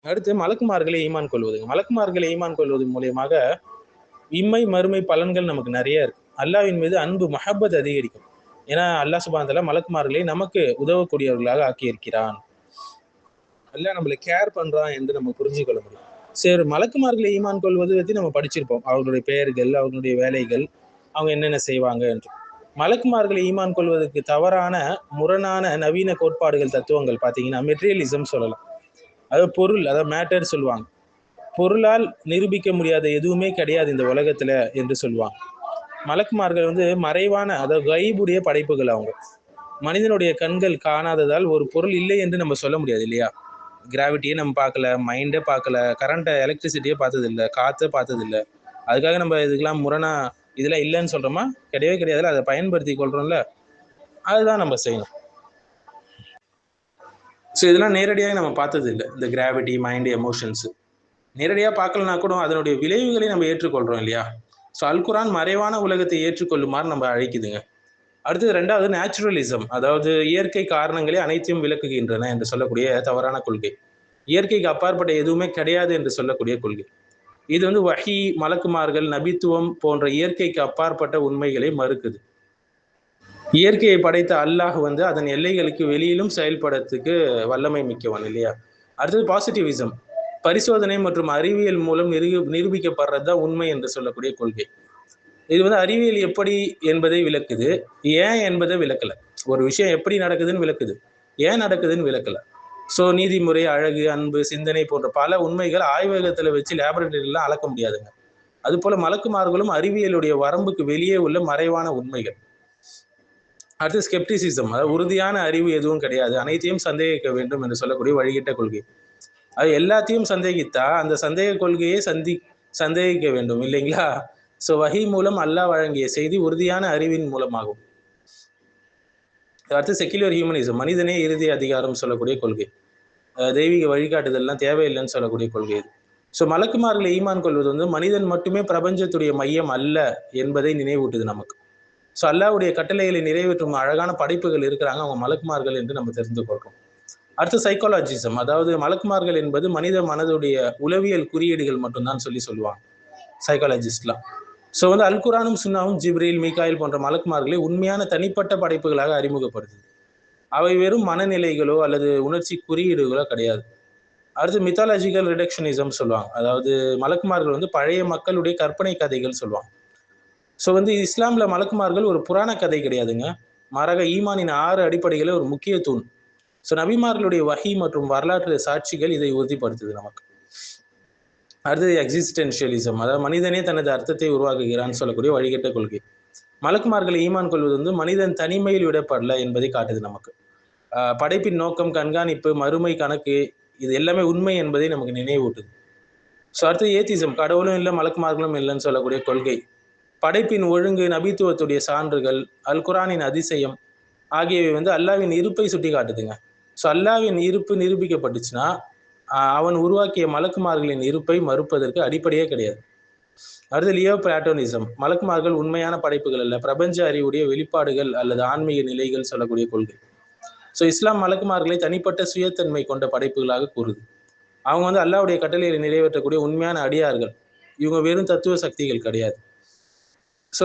அடுத்து மலக்குமார்களை ஈமான் கொள்வது. மலக்குமார்களை ஈமான் கொள்வது மூலியமாக இம்மை மறுமை பலன்கள் நமக்கு நிறைய இருக்கு. அல்லாஹ்வின் மீது அன்பு மஹப்பத் அதிகரிக்கும். ஏன்னா அல்லாஹ் சுப்ஹானஹு வ தஆலா மலக்குமார்களை நமக்கு உதவக்கூடியவர்களாக ஆக்கியிருக்கிறான். அல்லாஹ் நம்மளை கேர் பண்றான் என்று நம்ம புரிஞ்சு கொள்ள முடியும். சரி, மலக்குமார்களை ஈமான் கொள்வது பற்றி நம்ம படிச்சிருப்போம். அவர்களுடைய பெயர்கள், அவர்களுடைய வேலைகள், அவங்க என்னென்ன செய்வாங்க என்று. மலக்குமார்களை ஈமான் கொள்வதற்கு தவறான முரணான நவீன கோட்பாடுகள், தத்துவங்கள் பார்த்தீங்கன்னா மெட்டீரியலிசம் சொல்லலாம். அதாவது பொருள், அதாவது மேட்டர் சொல்லுவாங்க. பொருளால் நிரூபிக்க முடியாத எதுவுமே கிடையாது இந்த உலகத்துல என்று சொல்லுவாங்க. மலக்குமார்கள் மறைவான, அதாவது கைபுடைய படைப்புகள். அவங்க மனிதனுடைய கண்கள் காணாததால் ஒரு பொருள் இல்லை என்று நம்ம சொல்ல முடியாது இல்லையா? கிராவிட்டியே நம்ம பார்க்கல, மைண்டே பார்க்கல, கரண்ட் எலக்ட்ரிசிட்டியே பார்த்தது இல்லை, காற்றை பார்த்தது இல்லை. அதுக்காக நம்ம இதுக்கெல்லாம் முரணா இதெல்லாம் இல்லைன்னு சொல்றோமா? கிடையவே கிடையாதுல. அதை பயன்படுத்தி கொள்றோம்ல, அதுதான் நம்ம செய்யணும். ஸோ இதெல்லாம் நேரடியாக நம்ம பார்த்தது இல்லை. இந்த கிராவிட்டி, மைண்ட், எமோஷன்ஸ் நேரடியாக பார்க்கலனா கூட அதனுடைய விளைவுகளை நம்ம ஏற்றுக்கொள்றோம் இல்லையா? ஸோ அல்குரான் மறைவான உலகத்தை ஏற்றுக்கொள்ளுமாறு நம்ம அழைக்குதுங்க. அடுத்தது ரெண்டாவது நேச்சுரலிசம், அதாவது இயற்கை காரணங்களே அனைத்தையும் விளக்குகின்றன என்று சொல்லக்கூடிய தவறான கொள்கை. இயற்கைக்கு அப்பாற்பட்ட எதுவுமே கிடையாது என்று சொல்லக்கூடிய கொள்கை. இது வஹி, மலக்குமார்கள், நபித்துவம் போன்ற இயற்கைக்கு அப்பாற்பட்ட உண்மைகளை மறுக்குது. இயற்கையை படைத்த அல்லாஹ் அதன் எல்லைகளுக்கு வெளியிலும் செயல்படத்துக்கு வல்லமை மிக்கவன் இல்லையா? அடுத்தது பாசிட்டிவிசம், பரிசோதனை மற்றும் அறிவியல் மூலம் நிரூபிக்கப்படுறதுதான் உண்மை என்று சொல்லக்கூடிய கொள்கை. இது அறிவியல் எப்படி என்பதை விளக்குது, ஏன் என்பதை விளக்கல. ஒரு விஷயம் எப்படி நடக்குதுன்னு விளக்குது, ஏன் நடக்குதுன்னு விளக்கல. ஸோ நீதிமுறை, அழகு, அன்பு, சிந்தனை போன்ற பல உண்மைகள் ஆய்வகத்துல வச்சு லேபரட்டரிலாம் அளக்க முடியாதுங்க. அது போல மலக்குமார்களும் அறிவியலுடைய வரம்புக்கு வெளியே உள்ள மறைவான உண்மைகள். அடுத்து ஸ்கெப்டிசிசம், அதாவது உறுதியான அறிவு எதுவும் கிடையாது, அனைத்தையும் சந்தேகிக்க வேண்டும் என்று சொல்லக்கூடிய வழிகிட்ட கொள்கை. அது எல்லாத்தையும் சந்தேகித்தா அந்த சந்தேக கொள்கையை சந்தேகிக்க வேண்டும் இல்லைங்களா? ஸோ வஹி மூலம் அல்லாஹ் வழங்கிய செய்தி உறுதியான அறிவின் மூலமாகும். அடுத்து செக்யுலர் ஹியூமனிசம், மனிதனே இறுதி அதிகாரம் சொல்லக்கூடிய கொள்கை. தெய்வீக வழிகாட்டுதல்லாம் தேவையில்லைன்னு சொல்லக்கூடிய கொள்கை இது. ஸோ மலக்குமார்களை ஈமான் கொள்வது மனிதன் மட்டுமே பிரபஞ்சத்துடைய மையம் அல்ல என்பதை நினைவூட்டுது நமக்கு. ஸோ அல்லாஹ்வுடைய கட்டளைகளை நிறைவேற்றும் அழகான படைப்புகள் இருக்கிறாங்க, அவங்க மலக்குமார்கள் என்று நம்ம தெரிந்து கொள்றோம். அடுத்து சைக்காலஜிசம், அதாவது மலக்குமார்கள் என்பது மனித மனதுடைய உளவியல் குறியீடுகள் மட்டும்தான் சொல்லுவாங்க சைக்காலஜிஸ்ட்லாம். ஸோ அல்குரானும் சுன்னாவும் ஜிப்ரீல், மீகாயில் போன்ற மலக்குமார்களை உண்மையான தனிப்பட்ட படைப்புகளாக அறிமுகப்படுத்துது. அவை வெறும் மனநிலைகளோ அல்லது உணர்ச்சி குறியீடுகளோ கிடையாது. அடுத்து மித்தாலஜிக்கல் ரிடக்ஷனிசம் சொல்லுவாங்க, அதாவது மலக்குமார்கள் பழைய மக்களுடைய கற்பனை கதைகள் சொல்லுவாங்க. ஸோ இஸ்லாம்ல மலக்குமார்கள் ஒரு புராண கதை கிடையாதுங்க, மாறாக ஈமானின் 6 அடிப்படைகளை ஒரு முக்கிய தூண். ஸோ நபிமார்களுடைய வஹி மற்றும் வரலாற்று சாட்சிகள் இதை உறுதிப்படுத்துது நமக்கு. அடுத்தது எக்ஸிஸ்டென்ஷியலிசம், அதாவது மனிதனே தனது அர்த்தத்தை உருவாக்குகிறான்னு சொல்லக்கூடிய வழிகட்ட கொள்கை. மலக்குமார்களை ஈமான் கொள்வது மனிதன் தனிமையில் விடப்படல என்பதை காட்டுது நமக்கு. படைப்பின் நோக்கம், கண்காணிப்பு, மறுமை கணக்கு, இது எல்லாமே உண்மை என்பதை நமக்கு நினைவூட்டுது. ஸோ அடுத்து ஏத்திசம், கடவுளும் இல்லை மலக்குமார்களும் இல்லைன்னு சொல்லக்கூடிய கொள்கை. படைப்பின் ஒழுங்கு, நபித்துவத்துடைய சான்றுகள், அல் குரானின் அதிசயம் ஆகியவை அல்லாஹ்வின் இருப்பை சுட்டி காட்டுதுங்க. ஸோ அல்லாஹ்வின் இருப்பு நிரூபிக்கப்பட்டுச்சுன்னா அவன் உருவாக்கிய மலக்குமார்களின் இருப்பை மறுப்பதற்கு அடிப்படையே கிடையாது. அடுத்து லியோ பிளாட்டோனிசம், மலக்குமார்கள் உண்மையான படைப்புகள் அல்ல, பிரபஞ்ச அறிவுடைய வெளிப்பாடுகள் அல்லது ஆன்மீக நிலைகள் சொல்லக்கூடிய கொள்கை. ஸோ இஸ்லாம் மலக்குமார்களை தனிப்பட்ட சுயத்தன்மை கொண்ட படைப்புகளாக கூறுது. அவங்க அல்லாஹ்வுடைய கட்டளையை நிறைவேற்றக்கூடிய உண்மையான அடியார்கள், இவங்க வெறும் தத்துவ சக்திகள் கிடையாது. ஸோ